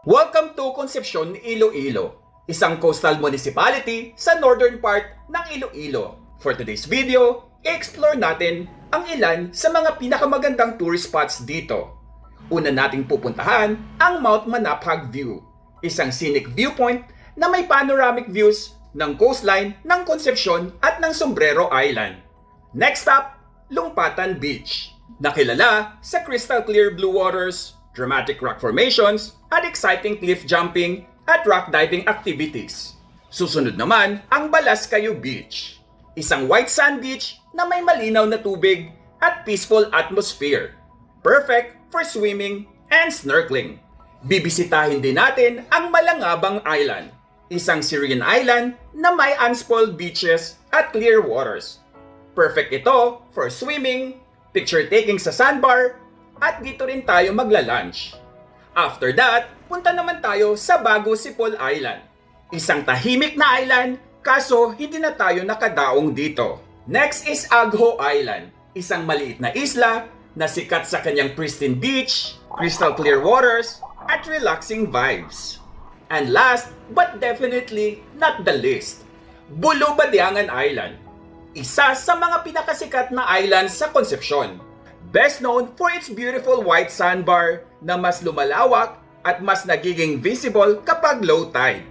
Welcome to Concepcion, Iloilo, isang coastal municipality sa northern part ng Iloilo. For today's video, i-explore natin ang ilan sa mga pinakamagandang tourist spots dito. Una nating pupuntahan ang Mount Manaphag View, isang scenic viewpoint na may panoramic views ng coastline ng Concepcion at ng Sombrero Island. Next stop, Lumpatan Beach, nakilala sa crystal clear blue waters, dramatic rock formations, at exciting cliff jumping at rock diving activities. Susunod naman ang Balascayo Beach, isang white sand beach na may malinaw na tubig at peaceful atmosphere. Perfect for swimming and snorkeling. Bibisitahin din natin ang Malangabang Island, isang Syrian island na may unspoiled beaches at clear waters. Perfect ito for swimming, picture taking sa sandbar, at dito rin tayo magla-lunch. After that, punta naman tayo sa Bago Sipol Island. Isang tahimik na island, kaso hindi na tayo nakadaong dito. Next is Agho Island, isang maliit na isla na sikat sa kanyang pristine beach, crystal clear waters, at relaxing vibes. And last, but definitely not the least, Bulubadiangan Island, isa sa mga pinakasikat na island sa Concepcion. Best known for its beautiful white sandbar na mas lumalawak at mas nagiging visible kapag low tide.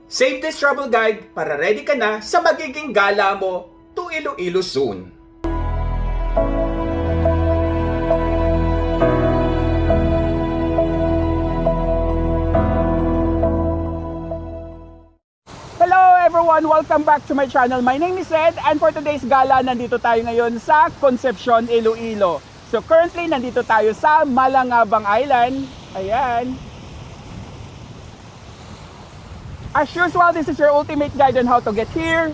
Save this travel guide para ready ka na sa magiging gala mo to Iloilo soon. Hello everyone! Welcome back to my channel. My name is Ed and for today's gala, nandito tayo ngayon sa Concepcion, Iloilo. So currently, nandito tayo sa Malangabang Island. Ayan. As usual, this is your ultimate guide on how to get here,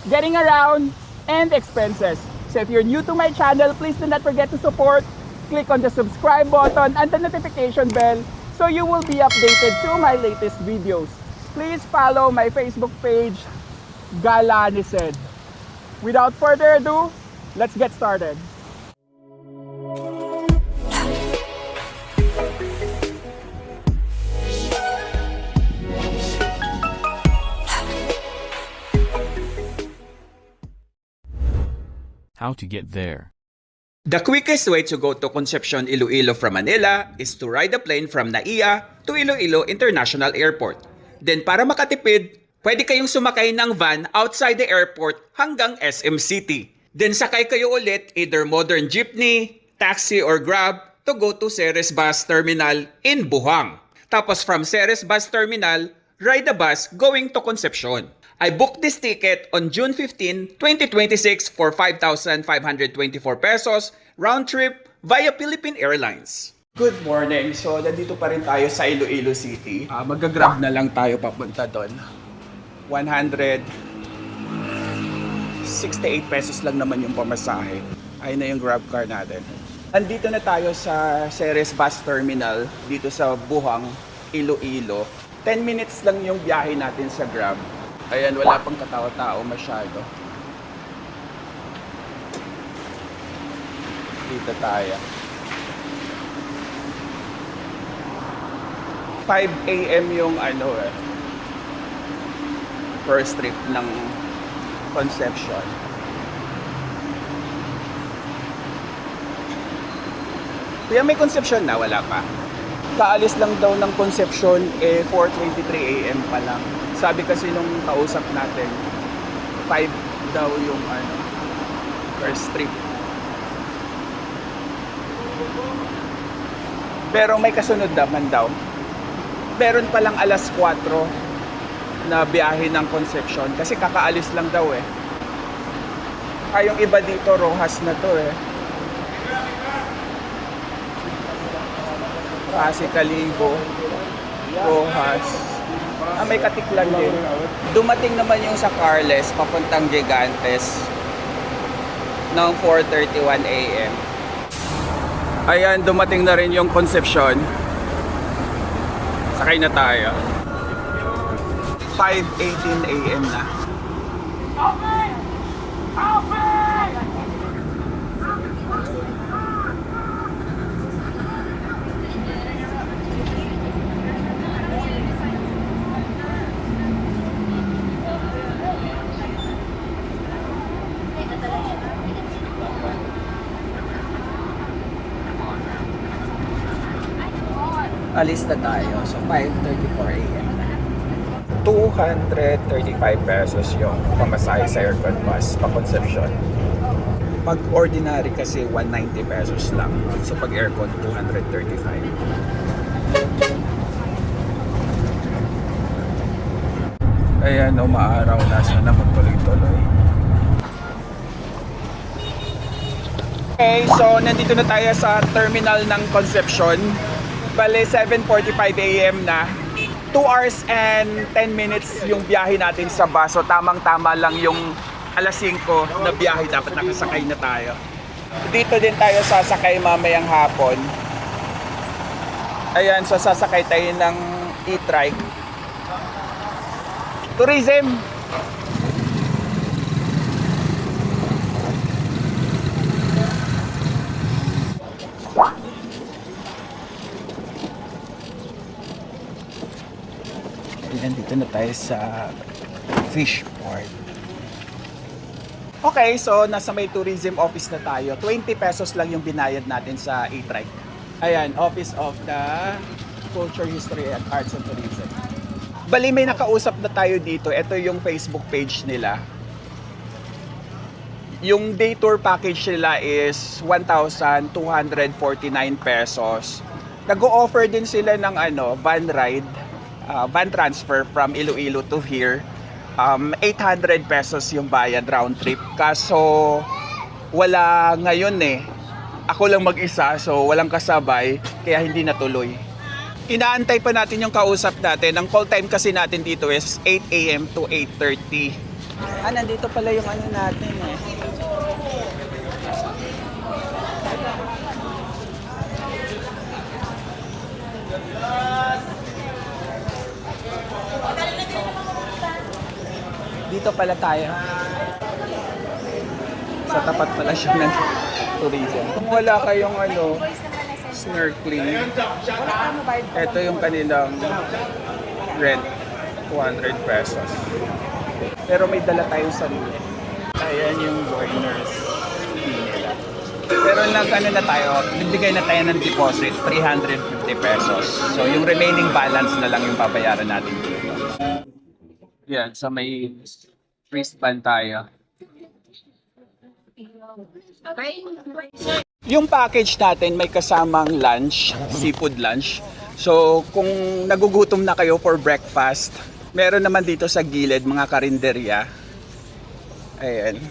getting around, and expenses. So if you're new to my channel, please do not forget to support. Click on the subscribe button and the notification bell so you will be updated to my latest videos. Please follow my Facebook page, Gala ni Sed. Without further ado, let's get started. How to get there. The quickest way to go to Concepcion, Iloilo from Manila is to ride a plane from NAIA to Iloilo International Airport. Then para makatipid, pwede kayong sumakay ng van outside the airport hanggang SM City. Then sakay kayo ulit either modern jeepney, taxi or grab to go to Ceres Bus Terminal in Buhang. Tapos from Ceres Bus Terminal, ride the bus going to Concepcion. I booked this ticket on June 15, 2026 for 5,524 pesos round trip via Philippine Airlines. Good morning. So, nandito pa rin tayo sa Iloilo City. Mag-grab na lang tayo papunta doon. 168 pesos lang naman yung pamasahe. Ayun na yung grab car natin. Andito na tayo sa Ceres Bus Terminal dito sa Buhang, Iloilo. 10 minutes lang yung biyahe natin sa grab. Ayan, wala pang katao-tao masyado. Dito tayo. 5 AM yung first trip ng Concepcion. Kaya may Concepcion na, wala pa. Kaalis lang daw ng Concepcion 4:23 AM pa lang. Sabi kasi nung kausap natin, 5 daw yung first trip. Pero may kasunod naman daw. Meron palang alas 4 na biyahe ng Concepcion kasi kakaalis lang daw eh. Yung iba dito, Rojas na to eh. Pasig, Calibo, Rojas. May Katiklan din. Dumating naman yung sa Carles papuntang Gigantes ng 4:31 AM. Ayan, dumating na rin yung Concepcion. Sakay na tayo. 5:18 AM na. Okay! Okay! Alis na tayo. So 5:34 a.m. 235 pesos yung pamasahe sa aircon bus pa Concepcion. Pag ordinary kasi 190 pesos lang. So pag aircon 235. Ayan, umaaraw na, sana magtuloy-tuloy. Okay, so nandito na tayo sa terminal ng Concepcion. Bale, 7:45 a.m. na. 2 hours and 10 minutes yung biyahe natin sa bus. So tamang-tama lang yung alas 5 na biyahe. Dapat nakasakay na tayo. Dito din tayo sasakay mamayang hapon. Ayan, so sasakay tayo ng e-trike. Tourism! Ayan, dito na tayo sa fish port. Okay, so nasa may tourism office na tayo. 20 pesos lang yung binayad natin sa e-trike. Ayan, Office of the Culture, History, and Arts and Tourism. Bali, may nakausap na tayo dito. Ito yung Facebook page nila. Yung day tour package nila is 1,249 pesos. Nag-o-offer din sila ng van ride, van transfer from Iloilo to here. 800 pesos yung bayad round trip. Kaso wala ngayon eh. Ako lang mag-isa, so walang kasabay, kaya hindi natuloy. Inaantay pa natin yung kausap natin. Ang call time kasi natin dito is 8 a.m. to 8:30. Nandito pala yung natin eh. Dito pala tayo. Sa tapat pala siya ng tourism. Kung wala kayong snorkeling, ito yung kanilang rent, 200 pesos. Pero may dala tayong sarili. Ayan yung joiners fee nila. Pero na tayo, nagbigay na tayo ng deposit, 350 pesos. So yung remaining balance na lang yung babayaran natin dito. Yan, sa may wristband tayo. Yung package natin may kasamang lunch, seafood lunch. So kung nagugutom na kayo for breakfast, meron naman dito sa gilid mga karinderya. Ayan.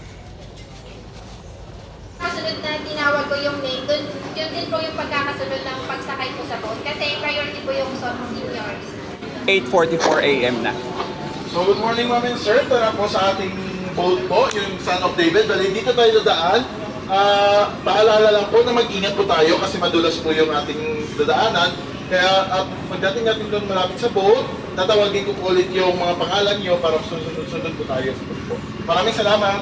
Kasunod na tinawag ko yung name, yun din po yung pagkakasunod ng pagsakay po sa boat. Kasi priority po yung seniors. 8:44 a.m. na. So good morning ma'am and sir, tara po sa ating boat po, yung Son of David. Dali dito tayo dadaan. Paalala lang po na mag-ingat po tayo kasi madulas po yung ating dadaanan. Kaya pagdating natin doon malapit sa boat, tatawagin ko po ulit yung mga pangalan nyo para sunod-sunod po tayo sa boat po. Maraming salamat!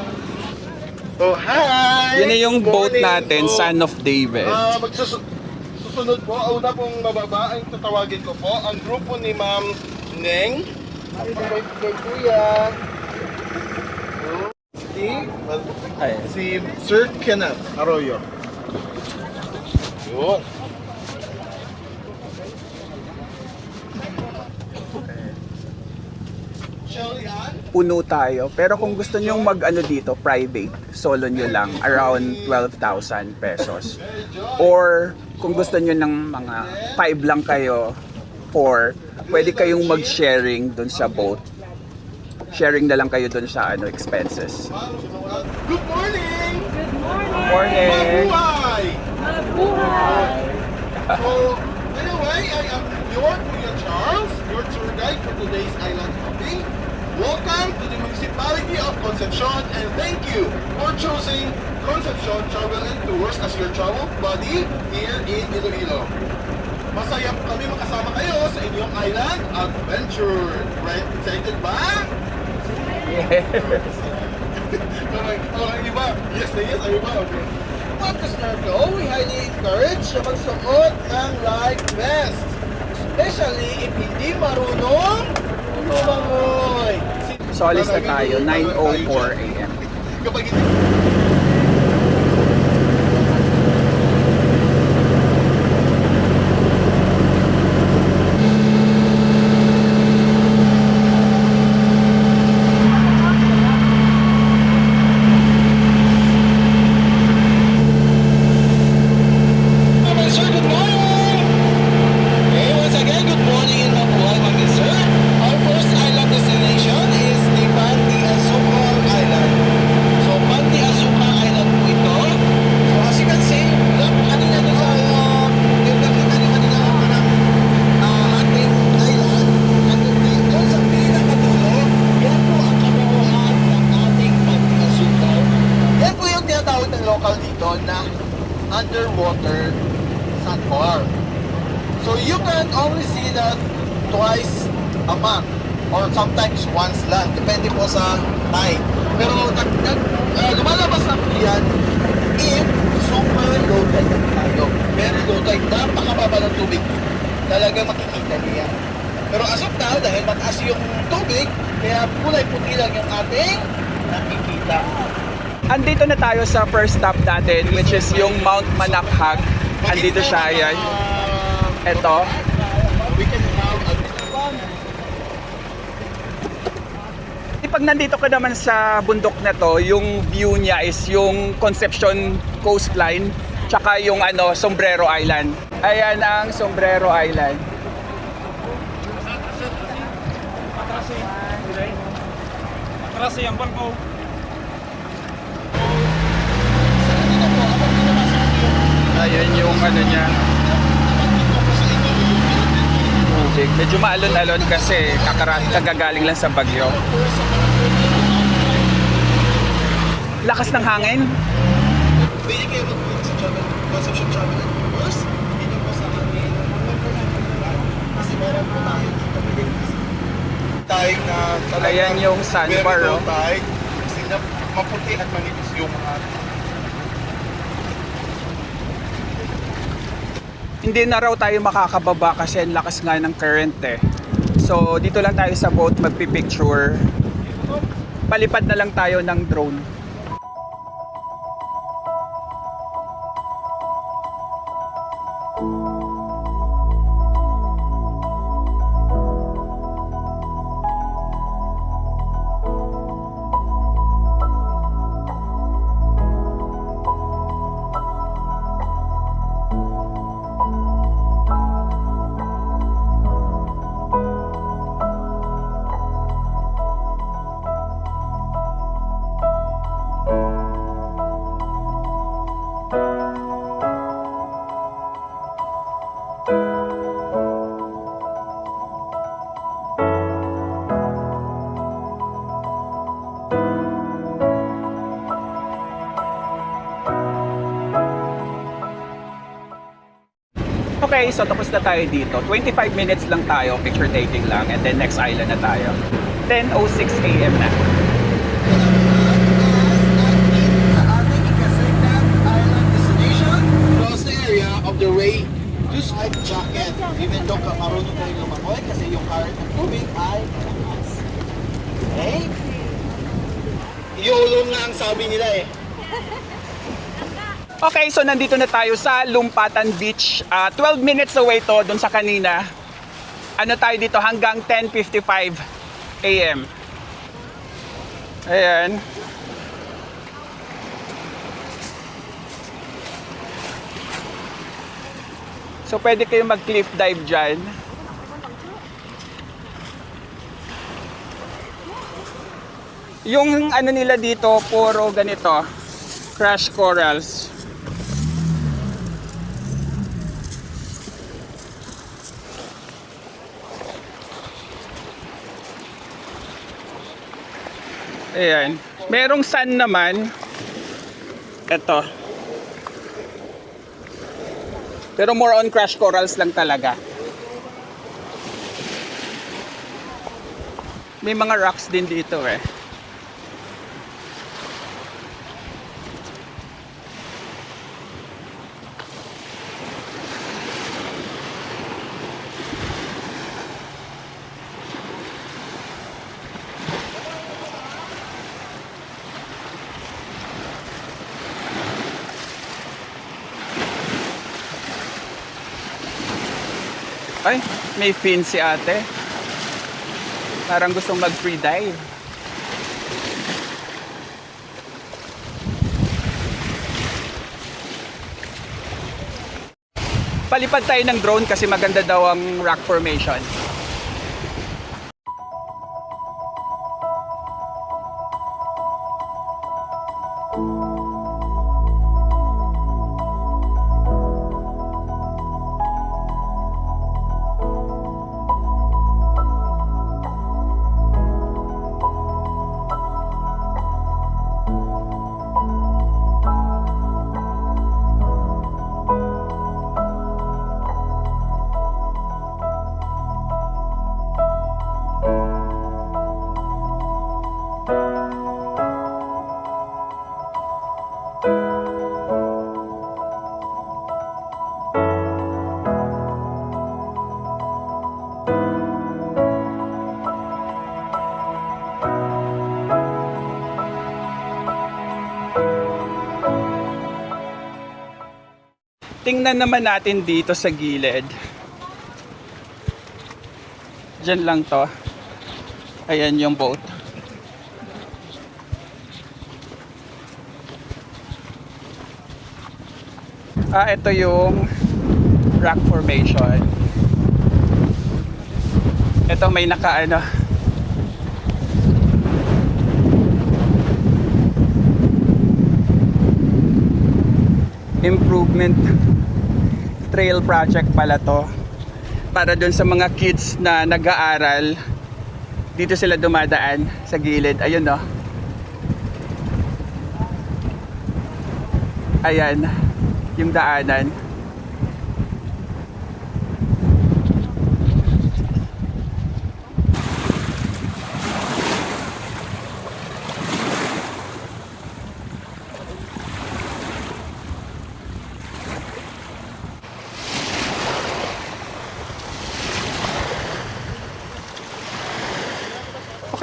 Oh, hi! Yan na yung boat Morning. natin, So, Son of David. Susunod po, una pong mababa, ang tatawagin ko po, ang grupo ni Ma'am Neng. Kay Kuya. Si Sir Kenneth Arroyo. Yun. Puno tayo. Pero kung gusto nyo dito, private, solo nyo lang, around 12,000 pesos. Or kung gusto nyo ng mga 5 lang kayo, 4, pwede kayong mag-sharing dun sa boat. Sharing na lang kayo dun sa expenses. Good morning! Good morning! Mabuhay! So, anyway, I am your Kuya Charles, your tour guide for today's island hopping. Welcome to the municipality of Concepcion and thank you for choosing Concepcion Travel and Tours as your travel buddy here in Iloilo. Masaya po kami makasama kayo sa inyong island adventure. Right? Excited ba? Yes! Parang iba. Yes na yes, ay iba. Okay. At the snorkel, we highly encourage na magsuot ng life vest. Especially if hindi marunong lumangoy. So alis na tayo, 9:04 a.m. Kapag hindi You can only see that twice a month or sometimes once lang, depende po sa tide. Pero lumalabas na po yan if super low tide tayo. Very low tide, napakababa ng tubig. Talaga makikita niya. Pero as of now, dahil mataas yung tubig, kaya kulay puti lang yung ating nakikita. Andito na tayo sa first stop natin, which is yung Mount Manakhag. Andito siya, ayan. Ito. We can have a Pag nandito ka naman sa bundok na to, yung view niya is yung Concepcion Coastline, tsaka yung Sombrero Island. Ayan ang Sombrero Island. Ayan yung niya. Tubig. Medyo maalon-alon kasi kagagaling lang sa bagyo. Lakas ng hangin. Pwede kayo mag-book sa Concepcion Travel and Tours. Dito po sa amin. Kasi meron po tayo na talagang Ayan yung sandbar, very low oh. tide. Kasi maputi at manipis yung mga Hindi na raw tayo makakababa kasi ang lakas nga ng current eh. So dito lang tayo sa boat magpipicture. Palipad na lang tayo ng drone. Okay, so tapos na tayo dito. 25 minutes lang tayo, picture taking lang, and then next island na tayo. 10:06 AM na. Across the area of the way to life jacket. Even though marunong kayo lumangoy kasi yung current ng tubig ay malakas. Okay? Iulong nga ang sabi nila eh. Okay, so nandito na tayo sa Lumpatan Beach. 12 minutes away to dun sa kanina. Ano tayo dito hanggang 10:55 AM. Ayan. So pwede kayong mag-cliff dive dyan. Yung nila dito, puro ganito, crash corals. Ayan. Merong sand naman. Ito. Pero more on crash corals lang talaga. May mga rocks din dito eh. Ay, may fin si ate. Parang gustong mag-free dive. Palipad tayo ng drone kasi maganda daw ang rock formation. tingnan naman natin dito sa gilid. Diyan lang to. Ayan yung boat. Ito yung rock formation. Ito may nakaano. Improvement trail project pala to. Para dun sa mga kids na nag-aaral, dito sila dumadaan sa gilid. Ayun no. Ayan yung daanan.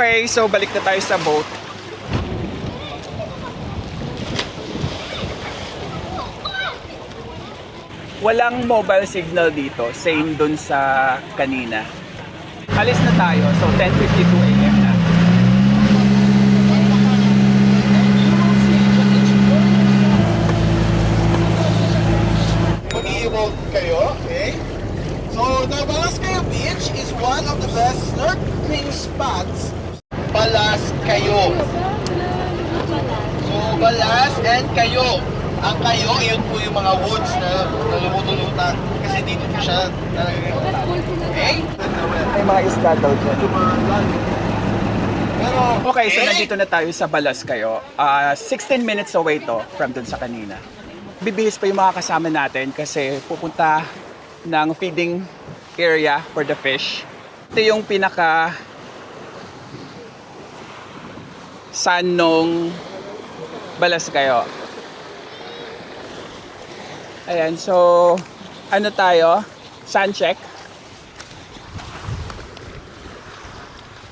Okay, so balik na tayo sa boat. Walang mobile signal dito, same dun sa kanina. Alis na tayo, so 10:52 AM na. Mag-i-evolve kayo, okay? So, the Balascayo Beach is one of the best snorkeling spots. Balascayo. So, Balas and Cayo. Ang Cayo, yun po yung mga woods na lumutulutan. Kasi dito po siya okay? May mga isda daw dyan. Pero, Okay, so nandito na tayo sa Balascayo. 16 minutes away to from dun sa kanina. Bibihis pa yung mga kasama natin kasi pupunta ng feeding area for the fish. Ito yung pinaka sun nung Balascayo. Ayan, so ano tayo? Sun check.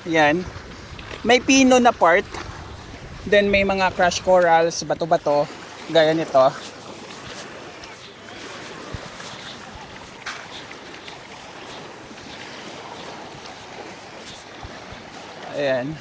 Ayan. May pino na part. Then may mga crash corals, bato-bato, gaya nito. Ayan.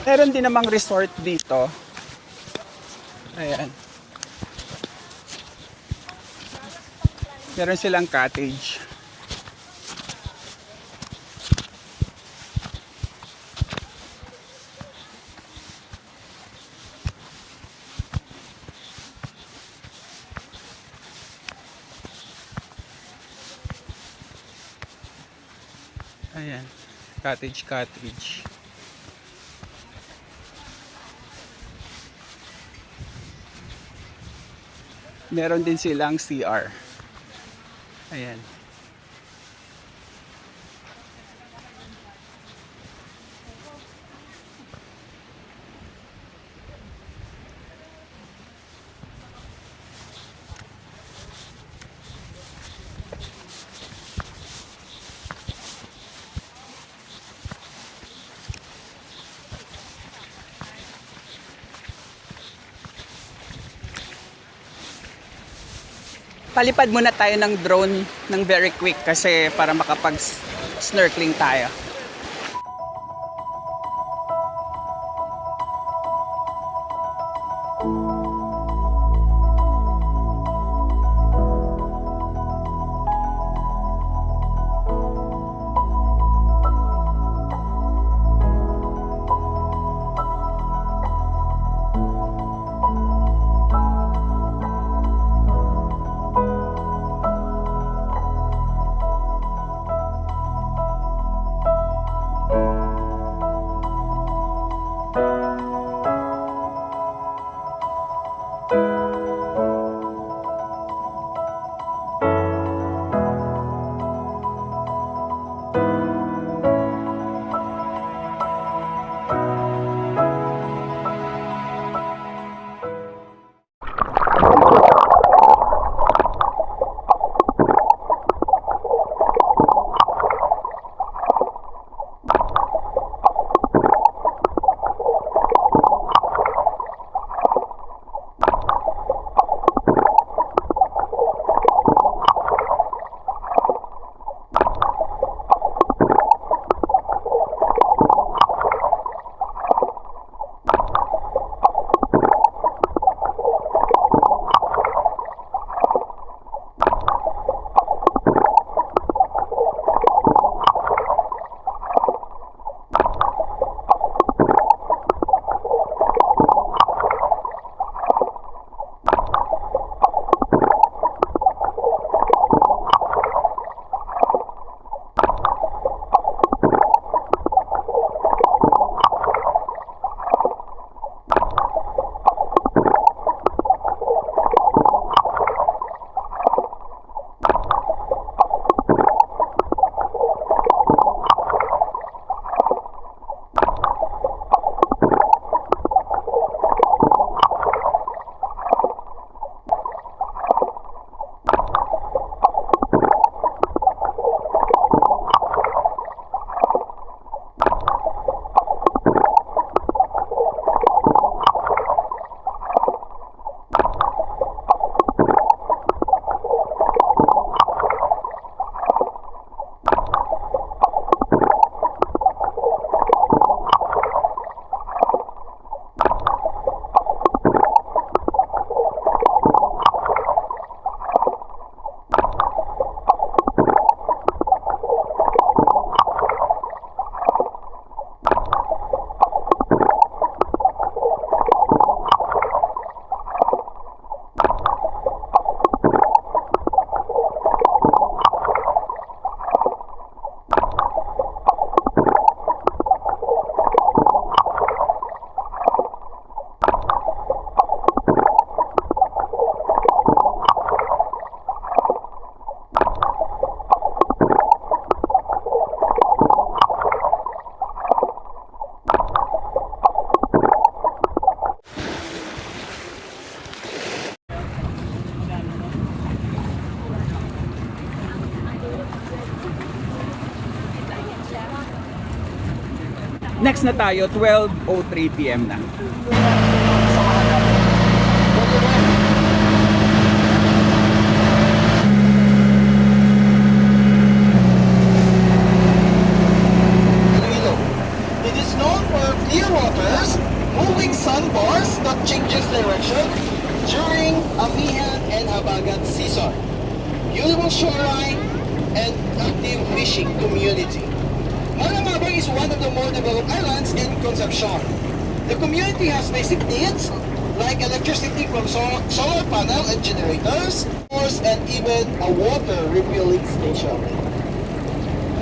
Meron din namang resort dito. Ayan. Meron silang cottage. Ayan. Cottage. Meron din silang CR. Ayan. Palipad muna tayo ng drone ng very quick kasi para makapag-snorkeling tayo. Next na tayo, 12:03 PM na. Iloilo. It is known for clear waters, moving sandbars that changes direction during amihan and habagat season, beautiful shoreline, and active fishing community. Malangabang is one of the more developed islands in Concepcion. The community has basic needs like electricity from solar panel and generators, and even a water refilling station.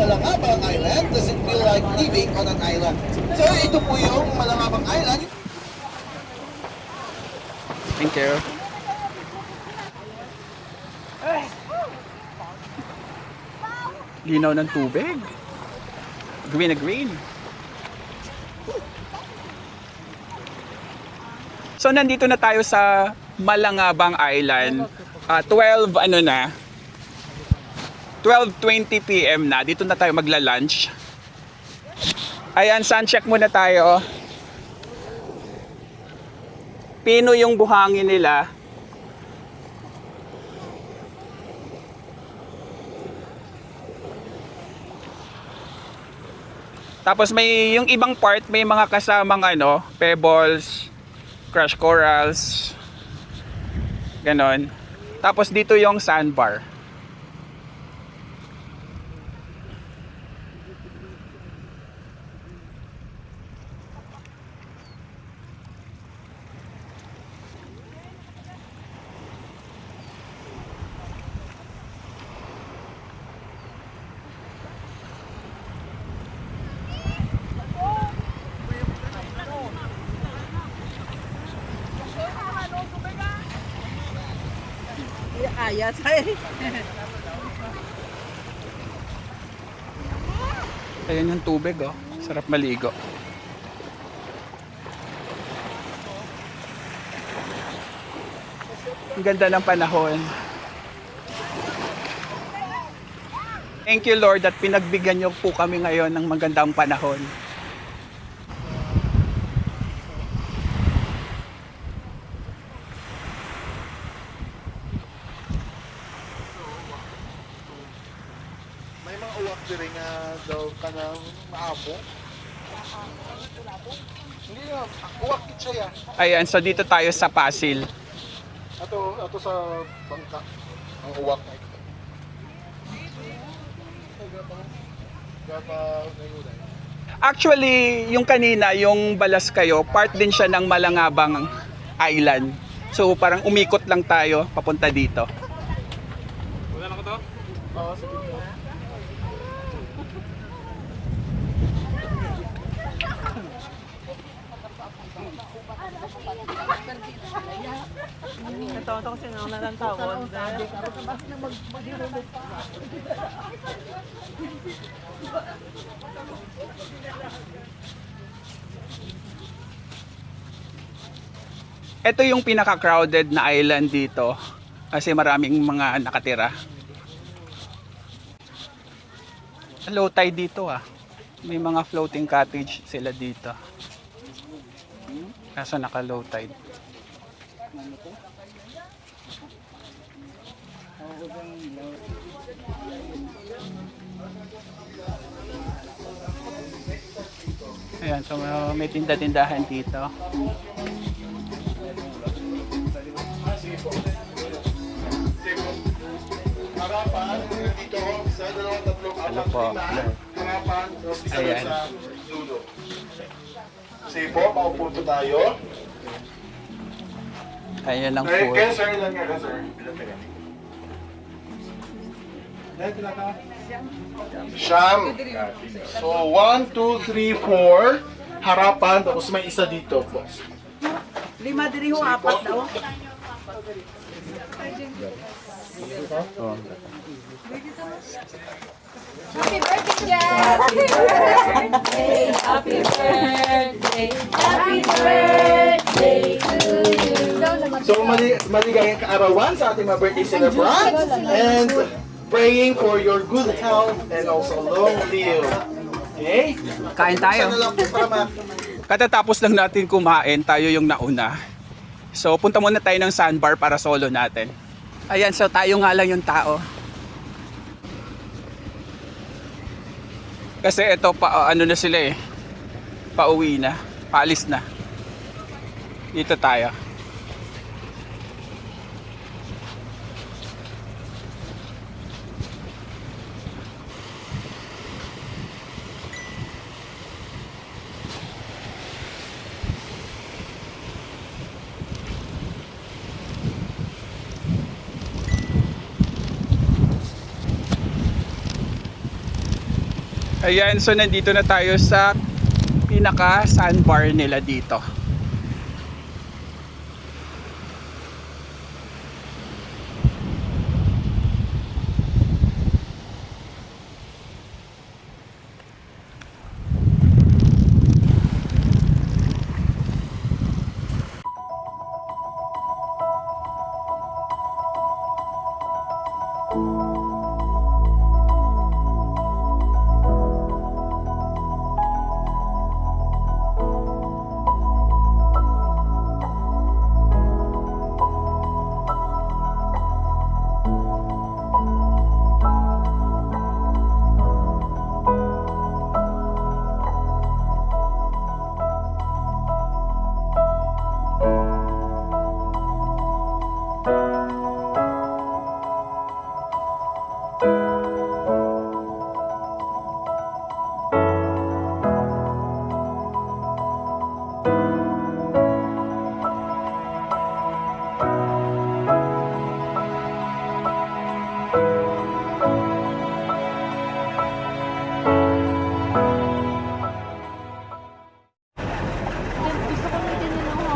Malangabang Island doesn't feel like living on an island. So ito po yung Malangabang Island. Thank you. Linaw ng tubig. Green na green. So nandito na tayo sa Malangabang Island. 12:20 PM na. Dito na tayo magla-lunch. Ayan, sun check muna tayo. Pino yung buhangin nila. Tapos may yung ibang part may mga kasamang pebbles, crush corals. Ganon. Tapos dito yung sandbar. Ayat ay. Ayan yung tubig, oh. Sarap maligo. Ang ganda ng panahon. Thank you, Lord, at pinagbigyan niyo po kami ngayon ng magandang panahon. May mga uwak diri nga daw kanang maamo. Hindi na, uwak kit siya. Ayan, so dito tayo sa Pasil. Ato sa bangka. Ang uwak. Actually, yung kanina, yung balas kayo, part din siya ng Malangabang Island. So parang umikot lang tayo papunta dito. Oo, sige. Natawa ko sino na lang tawon. Ito yung pinaka-crowded na island dito kasi maraming mga nakatira. Low tide dito ah. May mga floating cottage sila dito. Kaso naka-low tide. Ayan, so may tinda-tindahan dito. Harapan, dito, sa dalawang tatlong apat po? lima. Harapan, isa Ayan. sa dulo. Sige po, paupo po tayo. Ayan ang Kaya food. sir, ilan nga ka sir? Siyam. So, 1, 2, 3, 4. Harapan, tapos may isa dito po. Lima diri ho apat daw. Happy birthday, Jazz! Happy birthday! Happy birthday! Happy birthday to you! So, maligayang kaarawan sa ating mga birthday celebrants and praying for your good health and also long live Okay, kain tayo. Sana lang po para Katatapos lang natin kumain, tayo yung nauna. So, punta muna tayo ng sandbar para solo natin. Ayan, so tayo nga lang yung tao. Kasi ito, ano na sila eh. Pauwi na. Paalis na. Dito tayo. Ayan, so nandito na tayo sa pinaka sandbar nila dito.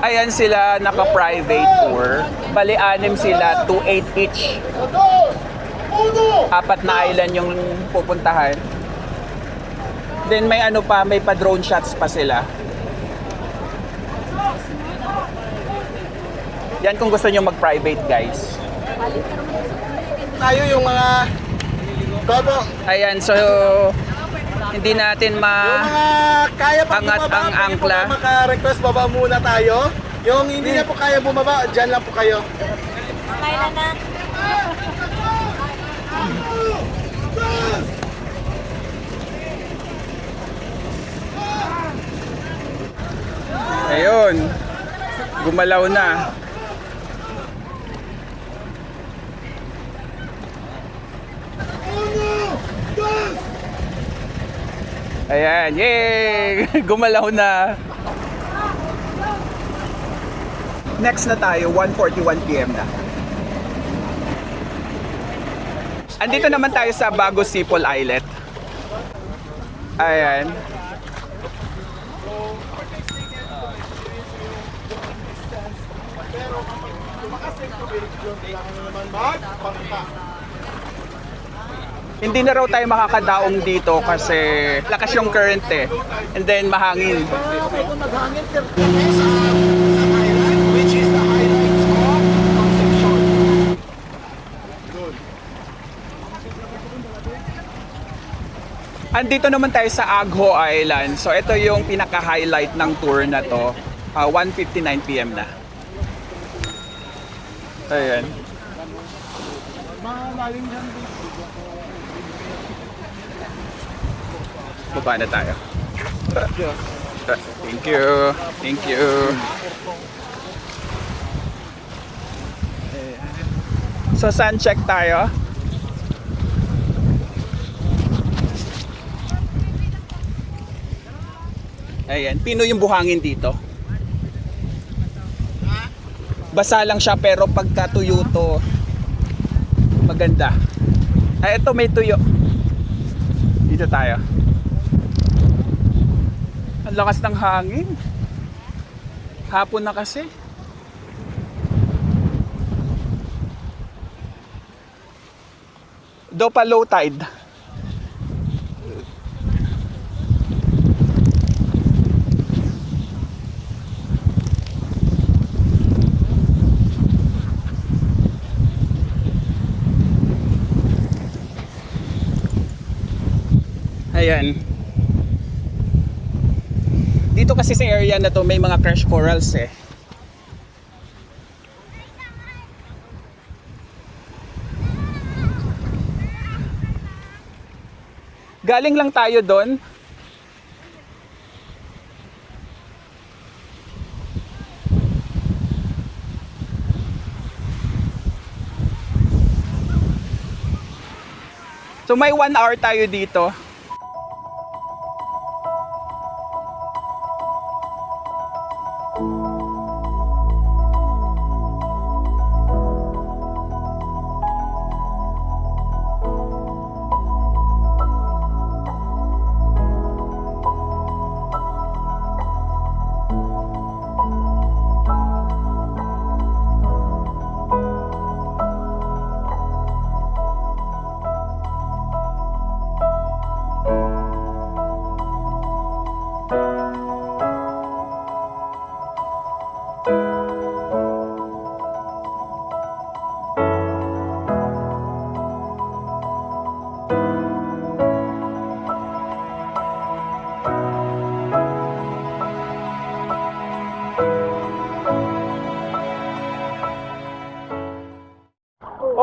Ayan sila, naka-private tour. Bali, 6 sila, 2.8 each. 4 na island yung pupuntahan. Then may ano pa, may pa-drone shots pa sila. Yan kung gusto nyo mag-private, guys. Tayo yung mga... Bobo, Ayan, so hindi natin kaya pa angat bumaba, ang pwede angkla. po ba maka-request baba muna tayo. Yung hindi na po kaya bumaba, dyan lang po kayo. Ayun, gumalaw na. Ayan, yay! Gumalaw na. Next na tayo, 1:41 PM na. Andito naman tayo sa Bago Sipol Islet. Ayan. Hindi na raw tayo makakadaong dito kasi lakas yung current eh. And then mahangin. Okay, kung naghangin, sa island, which is the highlights of Concepcion. Andito naman tayo sa Agho Island. So ito yung pinaka-highlight ng tour na to. 1:59 PM na. Ayan. Baba na tayo. Thank you. Thank you. So sun check tayo. Ayan, pino yung buhangin dito. Basa lang siya pero pagka tuyo to, maganda. Ay, ito may tuyo. Dito tayo. Ang lakas ng hangin. Hapon na kasi. Do pa low tide. Ayan. Dito kasi sa area na to may mga crash corals eh. Galing lang tayo doon. So may 1 hour tayo dito.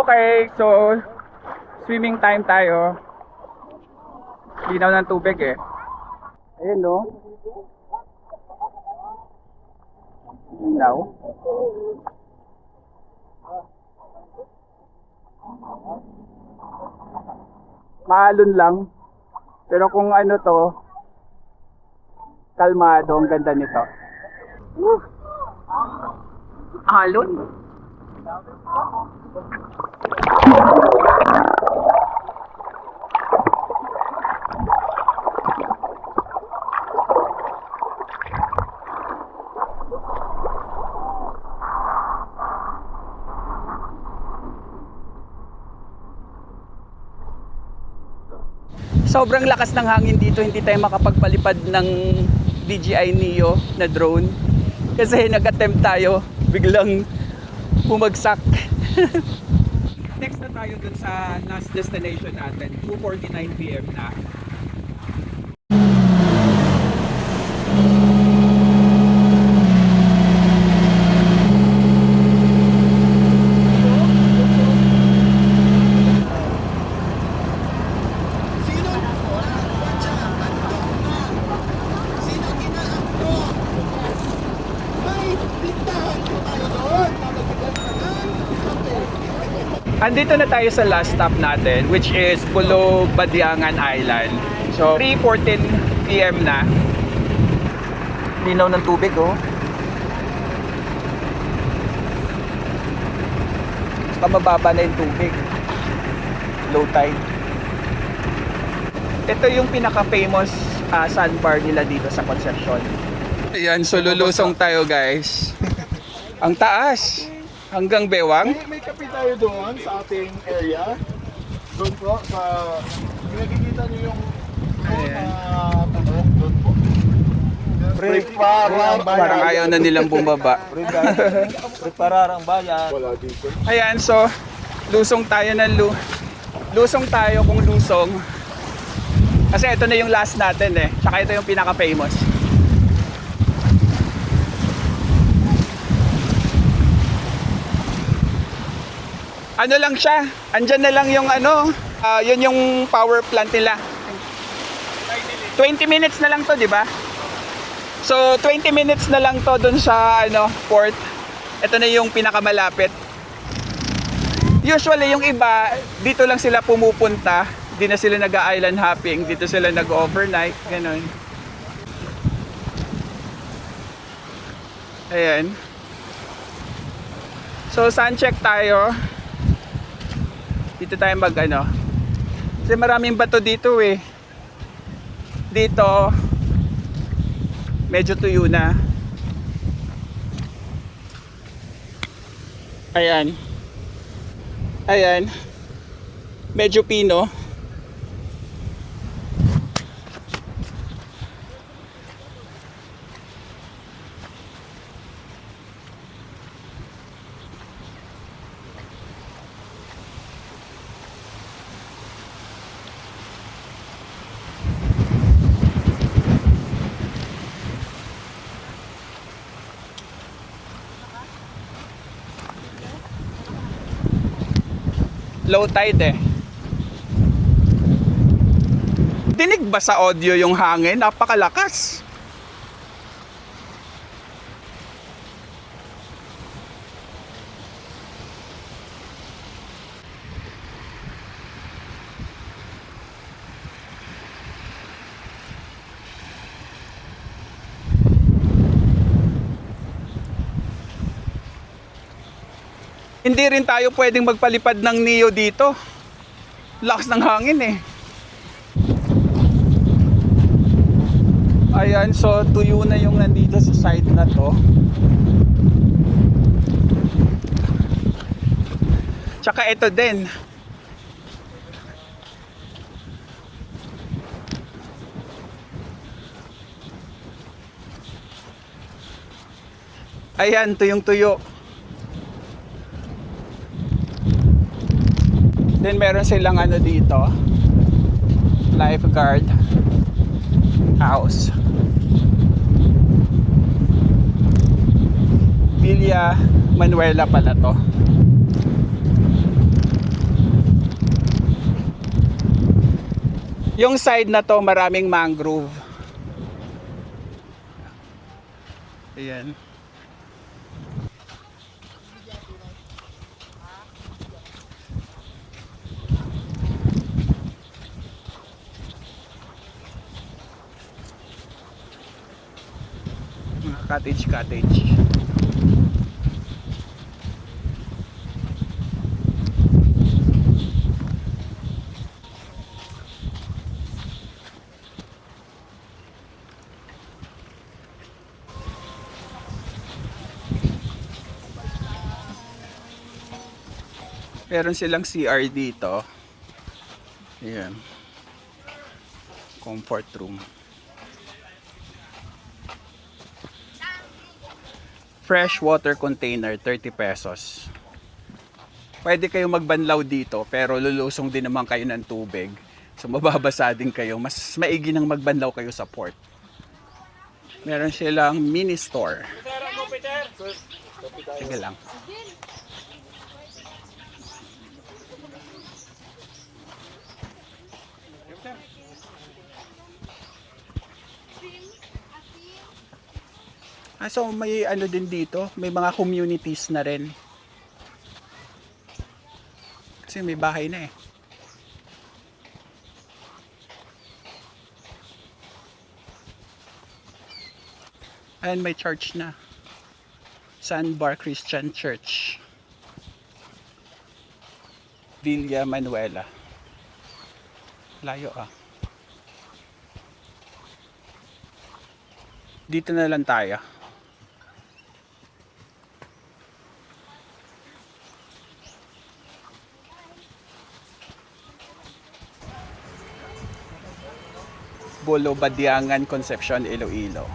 Okay, so swimming time tayo. Linaw ng tubig eh. Ayun no. Linaw. Maalon lang. Pero kung ano to, kalmado, ang ganda nito. Alon? Sobrang lakas ng hangin dito, hindi tayo makapagpalipad ng DJI Neo na drone. Kasi nag-attempt tayo, biglang bumagsak. Next na tayo dun sa last destination natin, 2:49 PM na. Andito na tayo sa last stop natin, which is Pulo Badiangan Island. So 3:14 PM na. Linaw ng tubig oh. Mababa na yung tubig. Low tide. Ito yung pinaka-famous sandbar nila dito sa Concepcion. Ayan, so lulusong tayo guys. Ang taas! Hanggang bewang? May kape tayo doon sa ating area. Doon po, sa... Nakikita niyo yung tunog doon po. Parang ayaw na nilang bumaba. Preparar ang bayan. Wala dito. Ayan, so lusong tayo ng lusong tayo kung lusong. Kasi ito na yung last natin eh. Tsaka ito yung pinaka-famous. Ano lang siya, andyan na lang yung ano, yun yung power plant nila. 20 minutes na lang to, di ba? So 20 minutes na lang to dun sa ano, port. Ito na yung pinakamalapit. Usually yung iba, dito lang sila pumupunta, di na sila nag-island hopping, dito sila nag-overnight, ganun. Ayan. So sun check tayo. Dito tayo mag ano. Kasi maraming bato dito eh. Dito medyo tuyo na. Ayan. Ayan. Medyo pino. Low tide eh. Dinig ba sa audio yung hangin? Napakalakas. Hindi rin tayo pwedeng magpalipad ng Neo dito. Lakas ng hangin eh. Ayan, so tuyo na yung nandito sa side na to. Tsaka ito din. Ayan, tuyong-tuyo. Then meron silang ano dito, lifeguard house. Villa Manuela pala to. Yung side na to maraming mangrove. Ayan. Cottage. Meron silang CR dito. Ayan. Comfort room. Fresh water container, 30 pesos. Pwede kayo magbanlaw dito, pero lulusong din naman kayo ng tubig. So mababasa din kayo. Mas maigi nang magbanlaw kayo sa port. Meron silang mini store. Sige lang. So may ano din dito, may mga communities na rin. Kasi may bahay na eh. And may church na. Sandbar Christian Church. Villa Manuela. Layo ah. Dito na lang tayo. Bolo Badiangan, Concepcion, Iloilo.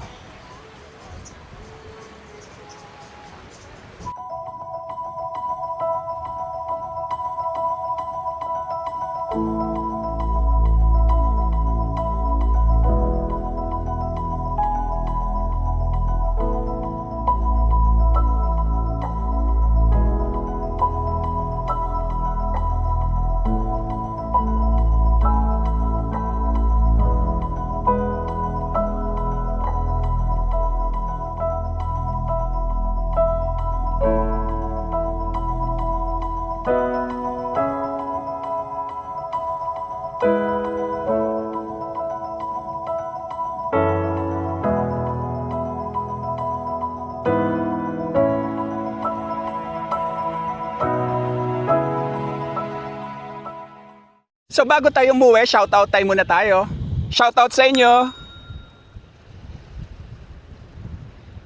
So bago tayo umuwi, shoutout time muna tayo. Shoutout sa inyo.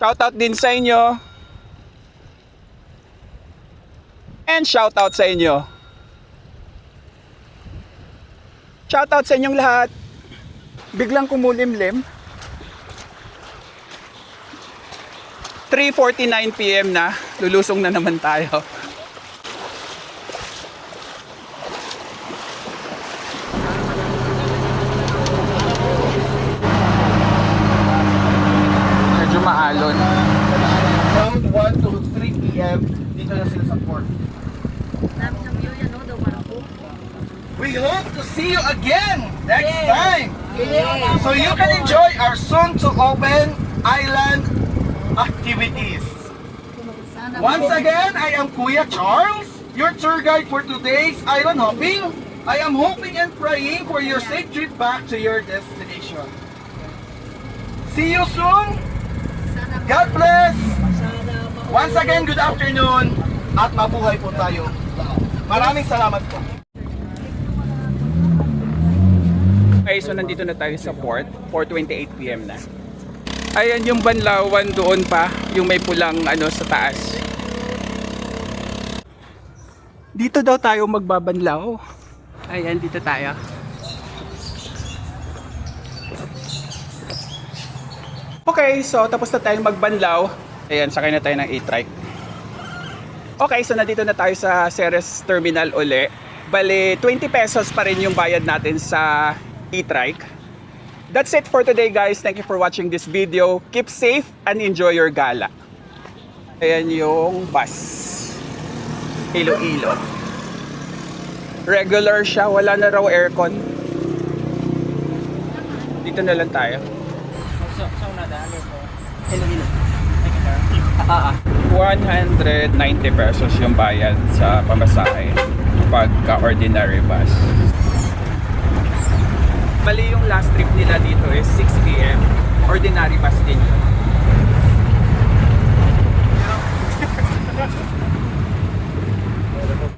Shoutout din sa inyo. And shoutout sa inyo. Shoutout sa inyong lahat. Biglang kumulimlim. 3:49 PM na. Lulusong na naman tayo. Maalon. Around 1 to 3 p.m. dito na sila sa port. Dami ng view yan, no? Daw parang po. We hope to see you again next time. So you can enjoy our soon to open island activities. Once again, I am Kuya Charles, your tour guide for today's island hopping. I am hoping and praying for your safe trip back to your destination. See you soon. God bless. Once again, good afternoon at mabuhay po tayo. Maraming salamat po. Okay, so nandito na tayo sa port, 4:28 PM na. Ayan yung banlawan doon pa, yung may pulang ano sa taas. Dito daw tayo magbabanlaw. Ayan, dito tayo. Okay, so tapos na tayong magbanlaw. Ayan, sakay na tayo ng e-trike. Okay, so nandito na tayo sa Ceres Terminal uli. Bale, 20 pesos pa rin yung bayad natin sa e-trike. That's it for today, guys. Thank you for watching this video. Keep safe and enjoy your gala. Ayan yung bus. Iloilo. Regular siya, wala na raw aircon. Dito na lang tayo. Saan na dami po? Iloilo. 190 pesos yung bayad sa pamasahe pagka ordinary bus. Bali yung last trip nila dito is 6 PM. Ordinary bus din yun.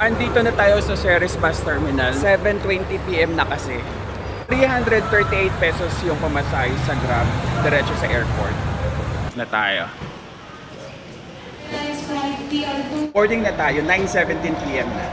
Andito na tayo sa Ceres Bus Terminal. 7:20 PM na kasi. 338 pesos yung pamasahe sa Grab diretso sa airport. Na tayo. Boarding na tayo, 9:17 PM na.